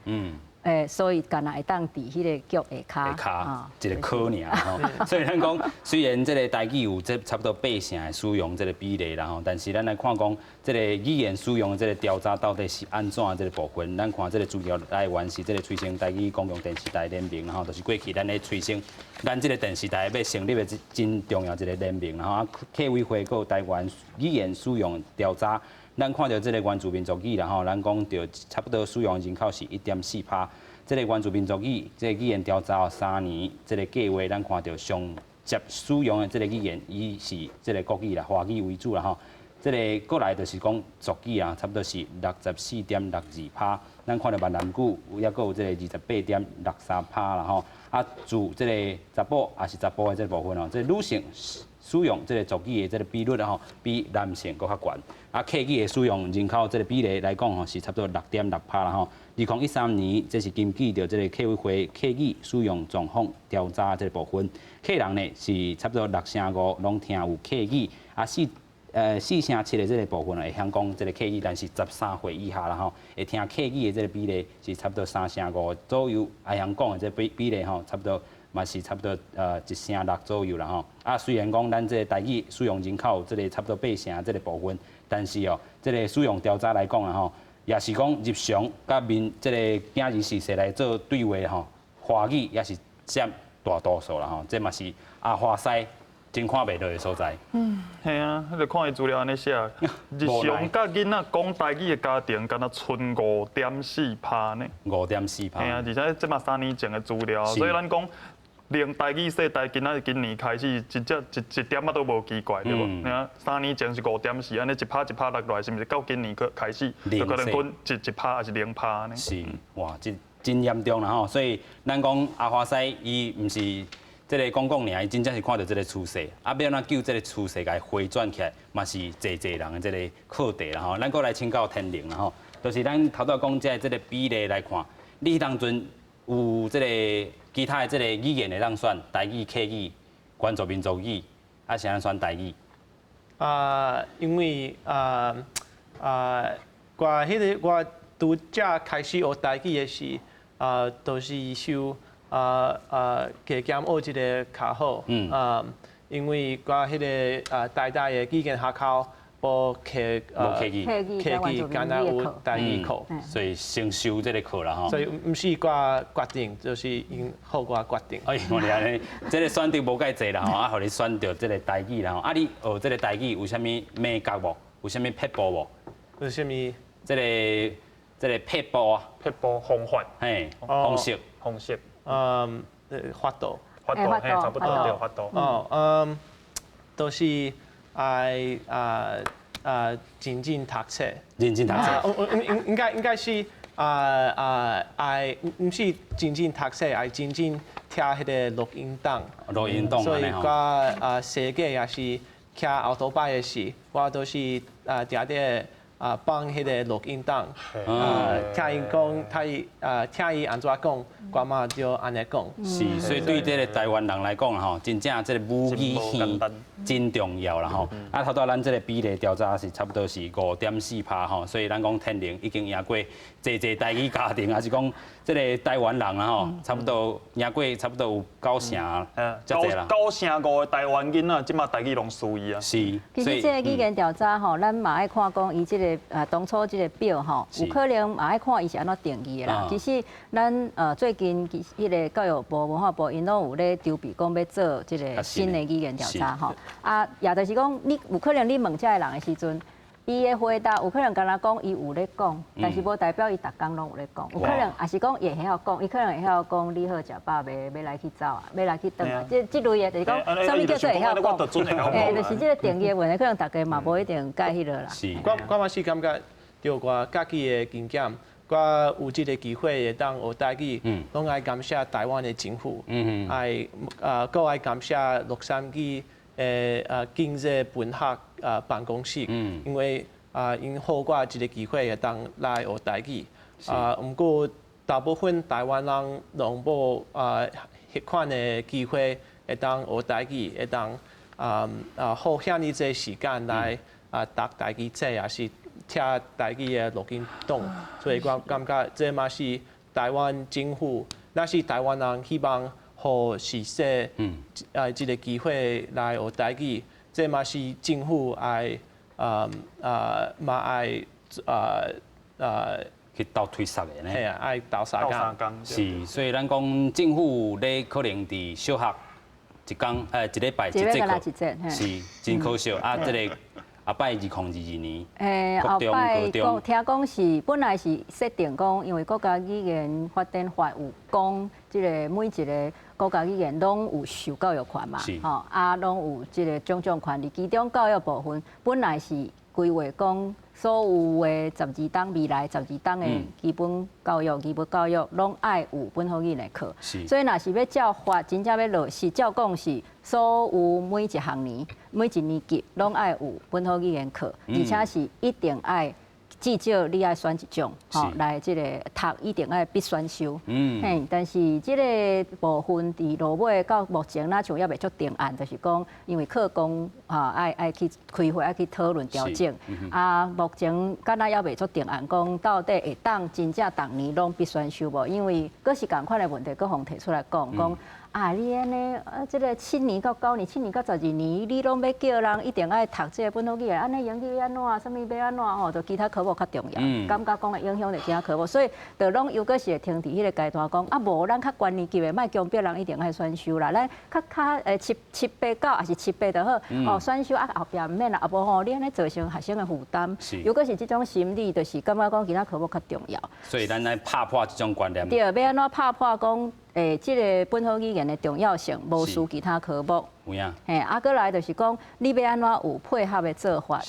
所以干那会当伫迄个局下骹，一个科尔吼。所以咱讲，虽然这个台语有这差不多8成的使用这个比例啦吼，但是咱来看讲，这个语言使用的这个调查到底是安怎这个部分？咱看这个主要来源是这个催生台语公共电视台联盟，然后就是过去咱咧催生咱这个电视台要成立的真重要一个联盟，然后客委会个台湾语言使用调查咱看到这个原住民族语啦吼，咱讲着差不多使用人口是1.4%。这个原住民族语，这个语言调查3年，这个计划咱看到上接使用的这个语言，伊是这个国语啦，华语为主啦吼。这个过来就是讲族语啊，差不多是64.62%。咱看到闽南语，也佫有这个28.63%啦吼。啊，自这个查甫也是查甫的这个部分哦，这女性使用这个族语的这个比率吼，比男性佫较悬。啊，客语的使用人口这个比例来讲吼，是差不多6.6%啦吼。2013年，这是根据着这个客委会客语使用状况调查这个部分，客人呢是差不多6.5%拢听有客语，啊4.7%的这个部分会晓讲这个客语，但是13岁以下啦吼，会听客语的这个比例是差不多3.5%左右，会晓讲的这比例吼，差不多嘛是差不多1.6%左右啦吼。啊，虽然讲咱这个台语使用人口这个差不多8%这个部分，但是哦，这个使用调查来讲啦吼，也是讲日常甲这个今日时势来做对话吼，华语也是占大多数啦吼，这嘛是阿华西真看袂落的所在。系啊，你著看伊资料安尼写，日常甲囡仔讲台语的家庭，敢若剩5.4%呢。5.4%。系啊，而且这嘛3年前的资料，所以咱讲练台语说台，今年开始一点仔都无奇怪，对无？你看3年前是5.4%，安尼1%落来，是毋是到今年开始就可能分1%还是0%呢？是，哇，真严重啦吼！所以咱讲阿华西，伊毋是这个讲尔，伊真正是看到这个趋势，啊，要怎救这个趋势，甲回转起来，嘛是侪人的这个课题啦吼。咱过来请教天灵啦吼，就是咱头拄讲这个比例来看，你当阵有这个其他的这个语言会当选台语、客语、原住民族语，啊是安选台语？因为我拄则开始学台语的时，都是受加减学一个较好。因为我迄个台大的语言学校无客语，敢若有台语课，所以先修这个课啦吼。所以毋是我决定，就是因好我决定。哎，我哋安尼，这个选择无介济啦吼，啊，互你选择这个台语啦吼。啊，你学这个台语有啥物美感无？有啥物撇步无？有啥物？这个撇步啊，撇步方法，嘿，方式。法度，嘿，差不多对法度。都是爱认真读册。认真读册。应该是爱，唔是认真读册，爱认真听迄个录音档。录音档所以我设计也是骑奥多拜的时，我都是定定放迄个录音档，听伊讲，听伊安怎讲，我嘛就安尼讲。是，所以对这个台湾人来讲吼，真正这个母语系真重要啦吼。啊，头拄咱这个比例调查是差不多是5.4%吼，所以咱讲天灵已经赢过侪台语家庭，还是讲这个台湾人啦吼，差不多赢过差不多有9成，遮侪啦。9.5%的台湾囡仔，即马台语拢输伊啊。是，其实这个语言调查吼，咱嘛爱看讲伊这个当初这个表吼，有可能嘛爱看伊是安怎定义的啦。其实咱最近迄个教育部、文化部因拢有咧筹备讲要做这个新的语言调查吼。啊，也就是讲，你有可能你问这个人的时阵，伊的回答有可能敢若讲伊有咧讲，但是无代表伊逐工拢有咧讲。有可能也是讲伊会晓讲，伊可能会晓讲你好食饱未？要来去走啊，要来去转啊。这类的就是讲，什么叫做会晓讲？就是这个定义的问题，可能大家嘛无一定介迄落啦。是。我嘛是感觉，着我家己的经验，我有这个机会会当学台语，拢爱感谢台湾的政府，爱搁爱感谢洛杉矶经济文学办公室，因为因互我一个机会会当来学台语，毋过大部分台湾人拢无迄款的机会会当学台语，会当好遐尼济时间来读台语册，也是听台语的录音档，所以我感觉这嘛是台湾政府，那是台湾人希望互实施这个机会来学台语，这嘛是政府爱嘛爱去斗推测的呢。系啊，爱斗三工。是，所以咱讲政府咧可能伫小学一礼拜一节课，是真可惜啊！这个摆2022年，后摆高中听讲是本来是设定讲，因为国家语言发展法有讲，即个每一个国家语言拢有受教育权嘛，拢有即个种种权利。其中教育部分本来是规划讲，所有的12档未来12档的基本教育，拢爱有本土语言的课。所以若是要照法，真正要落实，照讲是所有每一学年、每一年级拢爱有本土语言课，而且是一定爱。至少你爱选一种，来即个读一定爱必选修。但是即个部分伫落尾到目前，咱像也未足定案，就是讲，因为课纲爱去开会，爱去讨论调整。目前敢若也未足定案，讲到底会当真正逐年拢必选修无？因为佫是共款的问题，佫互提出来讲。你安尼即个7年到9年、7年到12年，你拢要叫人一定爱读即个本土语言，安尼英语安怎？啥物要安怎？吼，就其他科目较重要。感觉讲会影响着其他科目，所以就拢又佫是会停伫迄个阶段讲，无咱较悬年级的，莫强迫人一定爱选修啦。咱较7、8、9，还是7、8就好。选修后壁毋免啦，无吼，你安尼造成学生的负担。又佫是即种心理，就是感觉讲其他科目较重要。所以咱来拍破即种观念。对，要安怎拍破讲？即个本土语言的重要性，无输其他科目。有影。过来就是讲，你要安怎有配合的做法。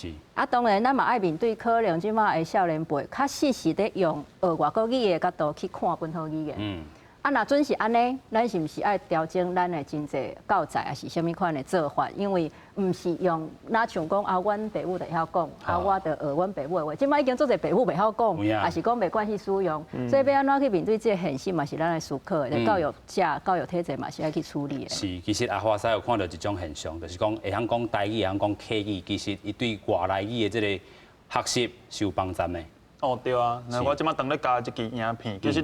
当然，咱嘛爱面对可能即马的少年辈，较适时的用学外国语的角度去看本土语言。若准是安尼，咱是毋是爱调整咱的真济教材，还是虾米款的做法？因为毋是用哪像讲阮爸母就会晓讲，我就学阮爸母的话。即摆已经做者爸母袂晓讲，还是讲袂惯去使用，所以要安怎去面对这个现实嘛，是咱来思考的。教育者、教育体制嘛是爱去处理的。是，其实华西有看到一种现象，就是讲会晓讲台语、会晓讲客语，其实伊对外来语的这个学习是有帮助的。对啊，那我即摆当咧教一支影片，其实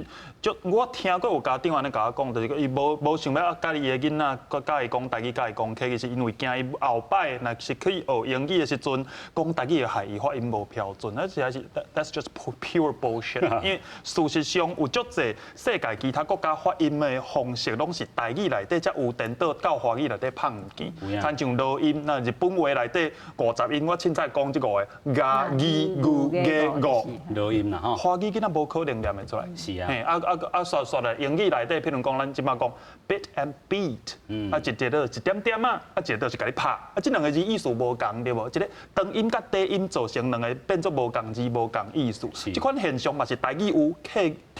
我听过有家长安尼甲我讲，就是伊无想要教伊的囡仔，教伊讲台语，教伊讲客语，是因为惊伊后摆若是去学英语的时阵，讲台语会害伊发音无标准，那实在是 that's just pure bullshit。因为事实上有足侪世界其他国家发音的方式，拢是台语内底才有颠倒到华语内底放物件，亲像录音，那日本话内底50音，我凊彩讲即个的牙、字、语、嘅、語。录音啦吼，华语囡仔无可能念会出来。是啊。刷来英语内底，譬如讲咱即摆讲 bit and beat，一节就一点点啊，一节就是甲你拍，即两个字意思无共对无？一个长音甲低音造成两个变做无共字、无共意思。即款现象嘛是台语有，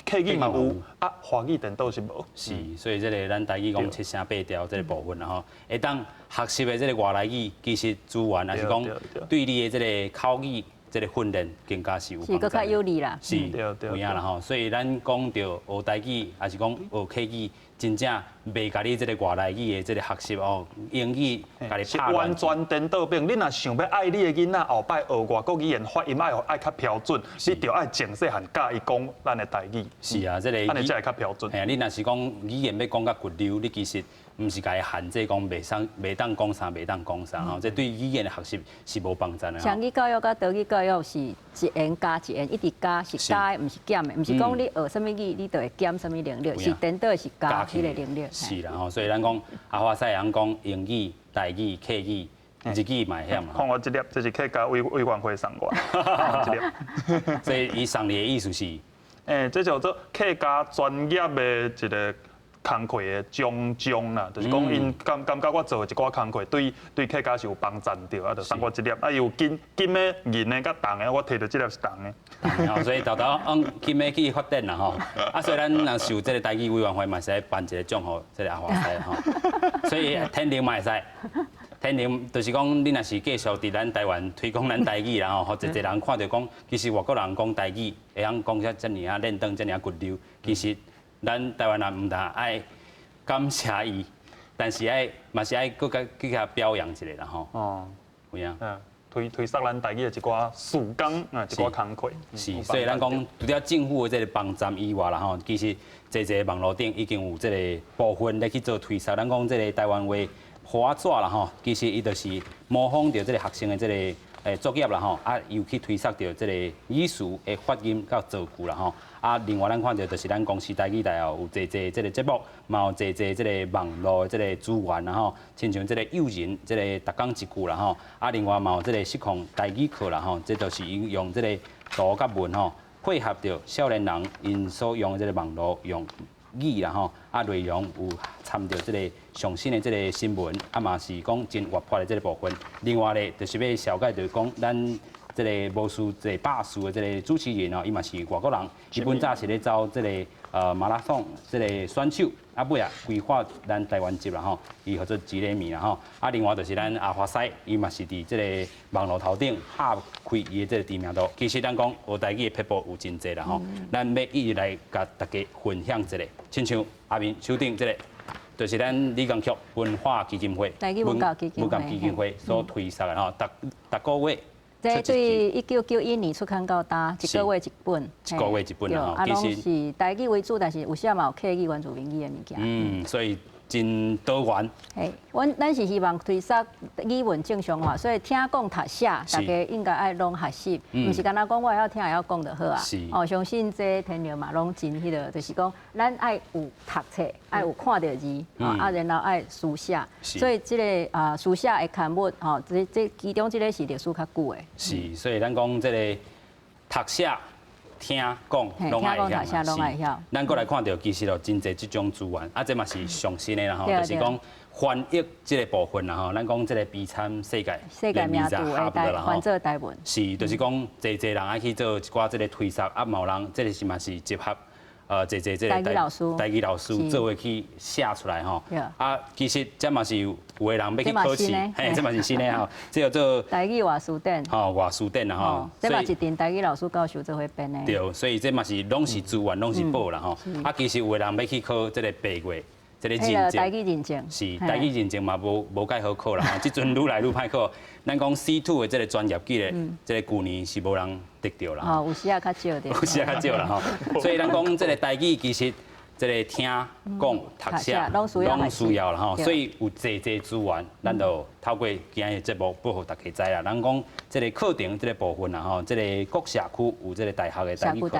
客语嘛有，华语颠倒是无。是，所以这个咱台语讲七声八调这个部分啦吼，会当学习的这个外来语，其实资源还是讲对你的这个口语。这个训练更加是有帮助，是更较有利啦。是，有影啦吼。所以咱讲到学台语，还是讲学客语，真正袂甲你这个外来语的这个学习哦，英语甲你拍完全颠倒变。你若想要爱你的囡仔后摆学外国语言发音爱较标准，你就爱从细汉教伊讲咱的台语。是啊，这个安尼才会较标准。哎呀，你若是讲语言要讲较骨溜，你其实。毋是甲伊限制讲袂当讲啥，袂当讲啥吼，这对语言的学习是无帮助的。双语教育甲德语教育是一言加一言，一直加，是加的，毋是减的，毋是讲你学什么语，你就会减什么能力，是颠倒是加迄个能力。是啦吼，所以咱讲华西人讲英语、台语、客语、日语嘛会晓嘛。看我这粒，这是客家委员会送我，这粒。所以伊送你的意思是，这叫做客家专业的一个。工课的奖啦，就是讲因感觉我做一寡工课对客家是有帮助着，啊，就送我一粒，有金的、银的、甲铜的，我摕到这粒是铜的。所以豆豆用金的去发展啦吼，所以咱若受这个台语委员会嘛，是颁一个奖互这个华西吼，所以天灵嘛会使。天灵就是讲，你若是继续伫咱台湾推广咱台语啦吼，或一人看到讲，其实外国人讲台语会晓讲遮尔啊练登遮尔啊骨溜，其实。咱台湾人唔但爱感谢伊，但是嘛是爱搁甲表扬一下啦吼。有影。推塞咱台语的一寡事工一寡工课。是，所以咱讲除了政府的这个帮站以外啦吼，其实在网络顶已经有这个部分来去做推塞。咱讲这个台湾话花纸啦吼，其实伊就是模仿着这个学生的这个作业啦吼，又去推测到这个语词的发音到造句啦吼。另外咱看到就是咱公司台语台后有这个节目，嘛有这个网络的这个资源啦吼，亲像这个友人这个逐讲一句啦吼。另外嘛有这个实况台语课啦吼，这就是用这个图甲文吼配合着少年人因所用的这个网络用语啦吼，内容有参照这个上新的这个新闻，嘛是讲真活泼的这个部分。另外咧，就是要了解着讲咱这个无输这个霸输的这个主持人哦，伊嘛是外国人，伊本早是咧走这个马拉松这个选手，尾啊规划咱台湾籍啦吼，伊叫做吉雷米啦吼。另外就是咱阿华西，伊嘛是伫这个网络头顶拍开伊的这个知名度。其实咱讲学台语的撇步有真济啦吼，咱要一直来甲大家分享一下，亲像阿明手顶这个。就是咱理工局文化基金会、台语文教基金会所推出的吼，逐个月。这对1991年出刊到大，一个月一本，一个月一本啦吼。其实是台语为主，但是有时嘛有客语、原住民语的物件。所以真多元。咱是希望推广语文正常化，所以听讲读写，大家应该爱拢学习，唔是干那讲我会晓听，会晓讲就好啊。相信这天了嘛，拢真迄个，就是讲咱爱有读册，爱有看到字，然后爱书写。所以这个书写的刊物，这其中这个是历史较久的。是，所以咱讲这个读写。听讲拢爱晓，咱过来看到其实就真侪这种资源，这嘛是上新的啦吼，就是讲翻译这个部分啦吼，咱讲这个比参世界名著的翻做台文，是，就是讲侪人爱去做一寡这个推测，嘛有人这个是嘛是结合。这个台语老师做伙去写出来吼，其实这嘛是有的人要去考试，这嘛是新的吼，这叫做台语话书典，话书典啦吼，这嘛是定台语老师教授做伙编的，对，所以这嘛是拢是资源，拢是宝啦吼，其实有的人要去考这个8月。这个认证，台语认证是台语认证嘛，无介好考啦吼。即阵愈来愈歹考，咱讲 C2 的这个专业级的，这个去年是无人得到啦。有时啊较少的。有时啊较少啦吼。所以咱讲这个台语其实，这个听讲读写拢需要啦吼。所以有济资源，咱就透过今日节目，保护大家知啦。咱讲这个课程这个部分啦吼，这个各社区有这个大学的台语课，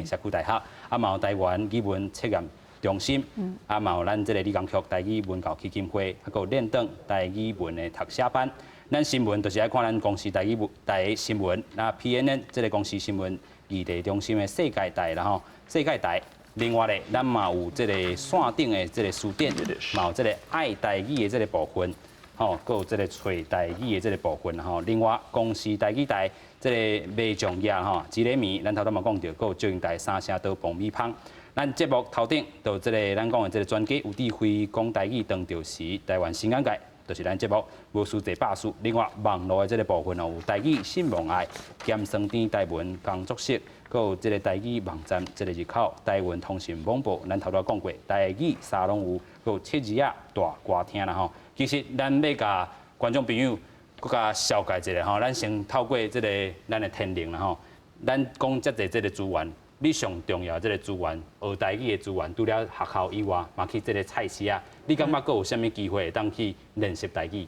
社区大学，嘛有台湾语文测验。中心，嘛有咱这个理工局台语文教基金会，还有练登台语文的读写班。咱新闻就是爱看咱公司台语新闻，那 PNN 这个公司新闻议题中心的世界台啦吼，世界台。另外咧，咱嘛有这个线顶的这个书店，嘛有这个爱台语的这个部分，吼，还有这个找台语的这个部分吼。另外，公司台语台这个卖酱鸭吼，吉雷米，咱头头嘛讲到，还有招英台三声刀爆米香。咱节目头顶就这个咱讲的这个专家有智慧讲台语当着时台湾新眼界，就是咱节目无输一百数。另外网络的这个部分哦，有台语新闻爱、咸酸甜台文工作室，还有这个台语网站这个入口台湾通讯网报，咱头头讲过台语沙龙有，还有七字啊大歌厅啦吼。其实咱要甲观众朋友搁甲了解一下吼，咱先透过这个咱的天灵啦吼，咱讲遮济这个资源。你上重要这个资源，学台语的资源，除了学校以外，嘛去这个菜市啊，你感觉佫有啥物机会当去练习台语？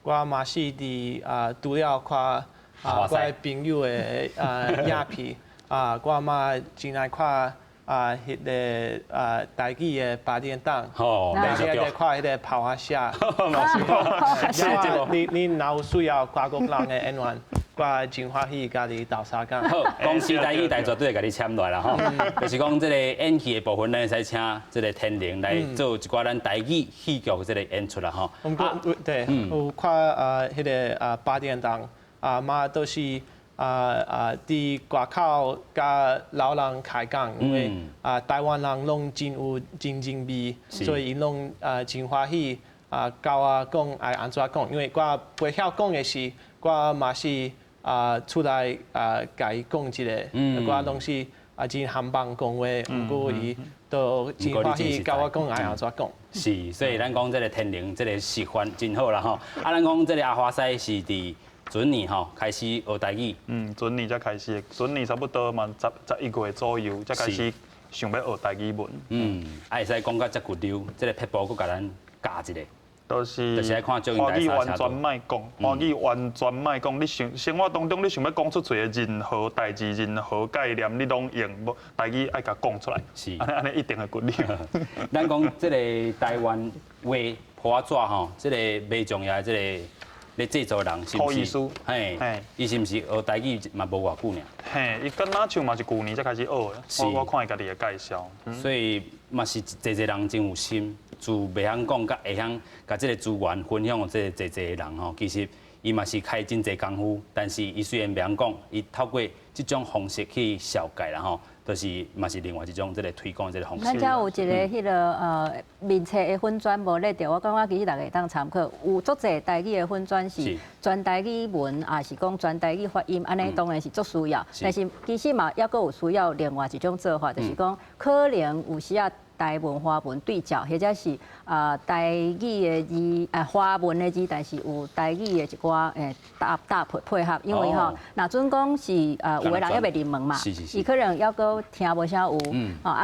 我嘛是伫除了看我的朋友的影片我嘛真爱看迄个台语的8点档，而且在看迄个跑下下，你若有需要外国人的演员。我真欢喜家己投相共。好，公司台语台绝对会甲你签落来啦吼。就是讲这个演戏的部分，咱会使请这个天灵来做一寡咱台语戏剧这个演出啦吼。对，有看迄个8点档嘛都是伫外口甲老人开讲，因为台湾人拢真有真味，所以因拢真欢喜教我讲爱安怎讲，因为我袂晓讲的是，我嘛是。出来甲伊讲一个，我拢是真含棒讲话，不过伊都真欢喜教我讲爱安怎讲。是，所以咱讲这个天灵，这个习惯真好啦吼。咱讲这个阿华西是伫准年吼开始学台语。准年才开始，准年差不多嘛11月左右才开始想要学台语文。会使讲到遮骨溜，这个撇步佫甲咱教一下。就是就是爱看中英华语完台三全卖讲，华语完全卖讲。你生活当中你想要讲出嘴的任何代志、任何概念，你拢用无台语爱甲讲出来，是安尼一定会good你。咱讲这个台湾话破纸吼，这个最重要的这个咧制作人是不是？陶艺师嘿嘿，伊是不是学台语嘛无偌久呢？嘿，伊跟哪唱嘛是去年才开始学的，是我看伊家己的介绍。所以嘛是侪人真有心，自袂晓讲，甲会晓甲这个资源分享，这侪人吼，其实伊嘛是开真侪功夫，但是伊虽然袂晓讲，伊透过这种方式去消解啦吼，就是嘛是另外一种这个推广这个方式。咱遮有一个迄个面册的粉砖无咧着，我感觉其实大家会当参考。有足侪台语的粉砖是全台语文，也是讲全台语发音，安尼当然是足需要。但是其实嘛，抑阁有需要另外一种做法，就是讲可能有时啊。台文、华文对照，或者是台语的字、华文的字，但是有台语的一寡搭配合，因为吼，若准讲是有的人还袂入门嘛，伊可能抑阁听无啥有，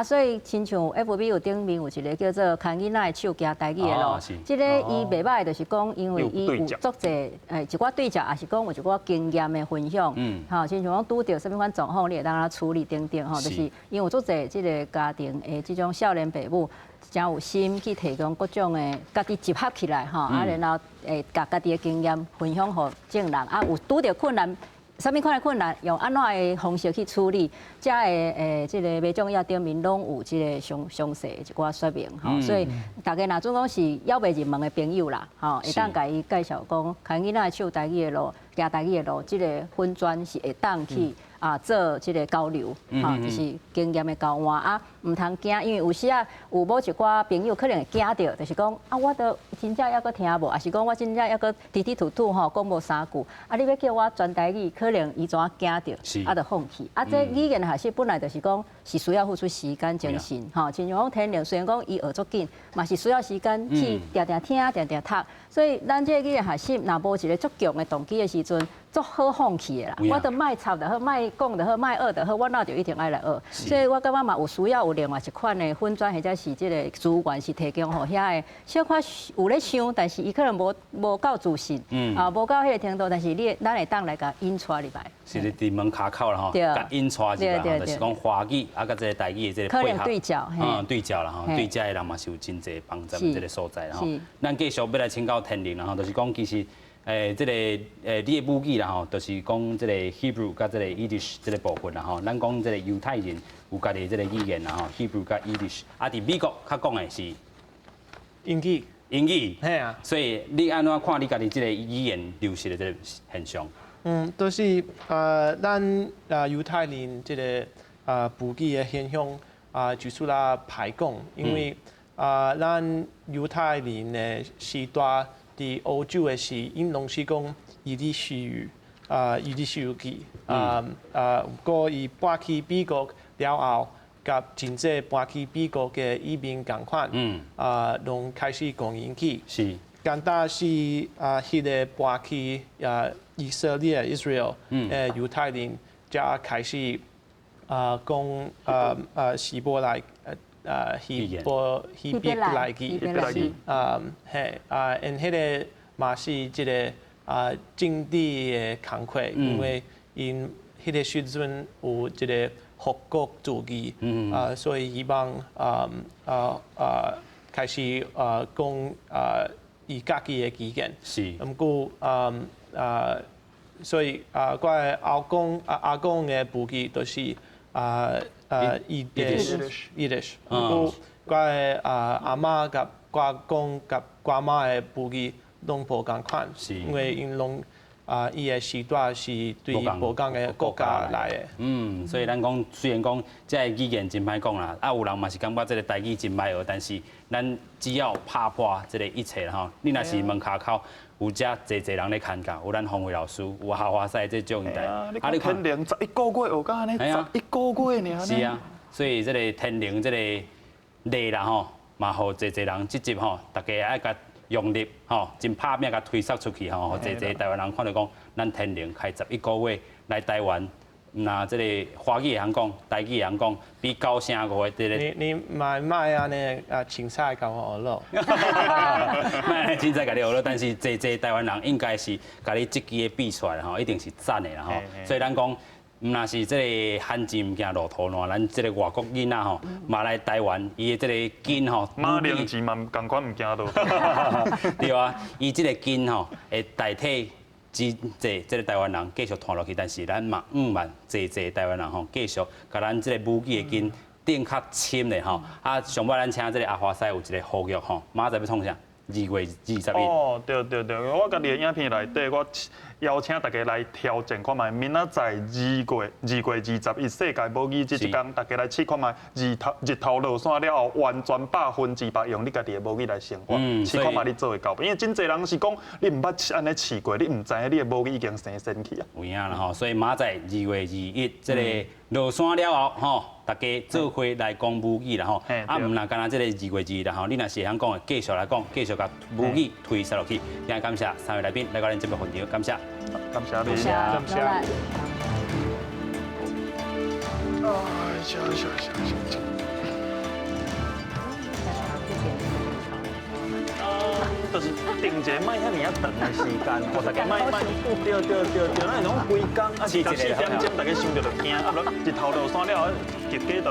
所以亲像 FB 有顶面有一个叫做看囡仔的手行台语的路，即个伊袂歹，就是讲因为伊有足侪一寡对照，也是讲有一寡经验的分享，吼，亲像讲拄着什么款状况，你会当处理等等，吼，就是因为有足侪即个家庭的即种少年爸母真有心去提供各种的家己集合起来吼，然后甲家己的经验分享给众人，有拄着困难，什么款的困难，用安怎的方式去处理，遮的即个卖种业顶面拢有即个详细一寡说明吼，所以大家若总讲是要袂入门的朋友啦，吼，会当甲伊介绍讲，看囡仔手台语的路，行台语的路，即个粉砖是会当去。做即个交流，就是经验的交换唔通惊，因为有时有某一寡朋友可能会惊到，就是讲我都真正抑阁听无，还是讲我真正抑阁吞吞吐吐吼，讲无三句，你要叫我全台语，可能伊怎惊到，就放弃。这语言学习本来就是讲是需要付出时间精神，吼，亲像讲天灵，虽然讲伊学足紧，嘛是需要时间去定定听、定定读，所以咱这个语言学习，若无一个足强的动机的时阵，足好放弃的啦。我都卖插就好，卖讲就好，卖学就好，我那就一定爱来学。所以我感觉嘛，有需要有另外一款的粉砖或者是即个资源是提供给遐个小可有咧想，但是伊可能无够自信，无到迄个程度，但是咱会当来甲引出入来。是咧伫门骹口啦吼，甲引出入来吼，就是讲华语甲这个台语的这个配合，对照，对照啦吼，对遮的人嘛是有真侪帮助这个所在啦吼。咱继续要来请教天灵啦吼，就是讲其实。这个你的母语啦吼，就是讲这个 Hebrew 甲这个 Yiddish 这个部分啦吼。咱讲这个犹太人有家己这个语言啦吼 ，Hebrew 甲 Yiddish。伫美国较讲的是英语。英语。嘿啊。所以你安怎看你家己这个语言流失的这个现象？都是咱犹太人这个母语的现象就是啦排讲，因为咱犹太人的时代。伫欧洲的时，因拢是讲伊啲术语，伊啲术语，不过伊搬去美国了后，甲真正搬去美国嘅移民共款，拢开始讲英语。是。简单是迄个搬去以色列 Israel 犹太人，才开始讲希伯来。希伯来语，嘿，迄个嘛是一个政治的工课，因为因迄个时阵有一个复国主义，所以希望开始讲伊家己的语言。是。毋过所以我阿公的母语都是Yiddish，不过我的阿媽甲我公甲我媽的母語攏無共款，因為因攏伊的時代是對無共的國家來的。所以咱講雖然講這個語言真歹講啦，有人嘛是感覺這個台語真歹學，但是咱只要拍破這個一切啦吼，你若是門口口。有遮濟人咧看教，有咱洪偉老師，有夏華賽這種代。你天靈11個月學到安尼，11個月爾。是啊，所以這個天靈這個禮啦吼，嘛互濟人積極吼，大家愛甲用力吼，真拍拼甲推塞出去吼，互濟台灣人看到講，咱天靈開11個月來台灣那这个华语会晓讲，台语会晓讲，比高声5个这个。你买啊那青菜甲我学咯。卖凊彩甲你学了，但是这台湾人应该是甲你这支的比出来的吼，一定是赞的啦吼。所以咱讲，若是这个汉字唔惊路途烂，咱这个外国囡仔吼，嘛来台湾，伊的这个根吼，马铃薯嘛共款唔惊路。对啊，伊这个根吼会代替。即个台湾人继续传落去，但是咱嘛万台湾人吼继续，甲咱这个母语的根定较深的吼。啊，上摆咱请这个阿华西有一个呼吁吼，明仔载要创啥？2月21。哦，对，我家己的影片内底，我邀请大家来挑战看卖，明仔载2月21世界母语这一天，大家来试看卖日头落山了后，完全100%用你家己的母语来生活，试看卖你做会到。因为真侪人是讲你唔捌安尼试过，你唔知影你的母语已经生身去啊。有影啦吼，所以明仔载2月21，这个落山了后吼，大家做伙来讲母语啦吼。啊，唔若干那这个2月21啦吼，你若是会晓讲的，继续来讲，继续甲母语推下落去。今日感谢3位来宾来到咱节目现场，感谢。感谢你。感谢。哎，就是定一个卖遐尔长的时间，我大家卖，对，咱拢规工啊，4点钟大家想着就惊，啊，日头落山了后，日家就。